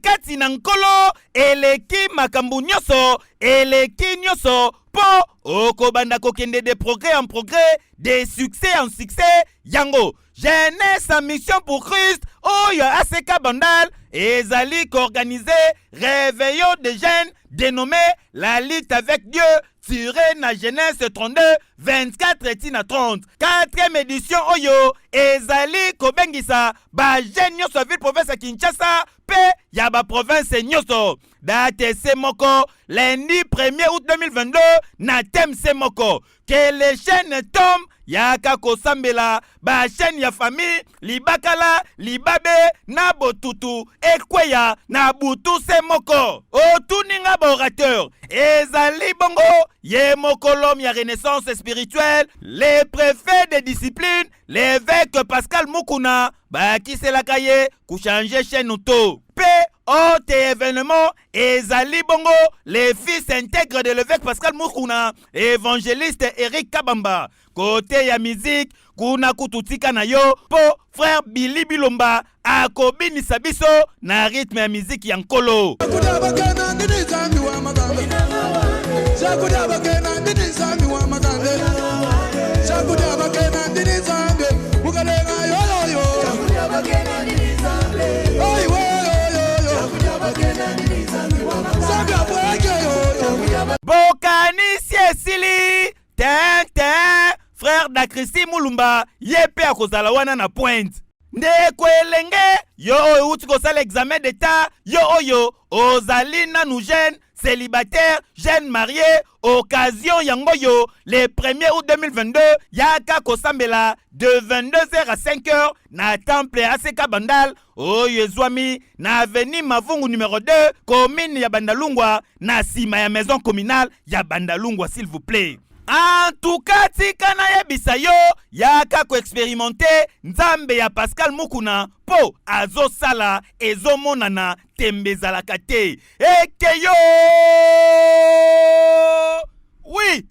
kati na nkolo eleki makambu nyonso eleki nyonso po okobanda kokende de progrès en progrès, de succès en succès. Yango jeunesse en mission pour Christ oyo ACK Bandal ezali qu'organiser réveillon de jeunes dénommé la lutte avec Dieu tiré na Genèse 32 24 tina 30. 4e édition oyo ezali kobengisa ba jeune nyonso ville province ya Kinshasa pe ya ba province nyonso. Date se moko lundi 1er août 2022 na thème se moko que les chaînes tombent yaka kosambela ba chaîne ya famille libakala libabe na botutu ekweya na butu se moko otuninga ba orateur ezali bongo ye mokolom ya renaissance spirituelle les préfets de discipline l'évêque Pascal Mukuna bakiselaka ye kuchanger chaîne to pe autre événement ezali bongo les fils intègres de l'évêque Pascal Mukuna évangéliste Eric Kabamba. Côté ya musique kuna kututika na yo po frère Billy Bilomba akobinisa biso na rythme ya musique ya nkolo. Bokanisi esili ten frère d'Akristi Mulumba yepe akozala wana na Pointe. Ndeko elenge yo oyo uti kosala examen d'état yo oyo ozali nanu jeune célibataire jeune marié occasion yango yo le 1er août 2022 yaka kosambela de 22h à 5h na temple ACK Bandal oyo ezwami na avenue Mavungu numéro 2 commune ya Bandalungwa na sima ya maison communale ya Bandalungwa s'il vous plaît. En tout cas, tika na yebisa yo yaka ko expérimenter nzambe ya Pascal Mukuna po azo sala ezo monana tembezalaka te. Eke yo! Oui!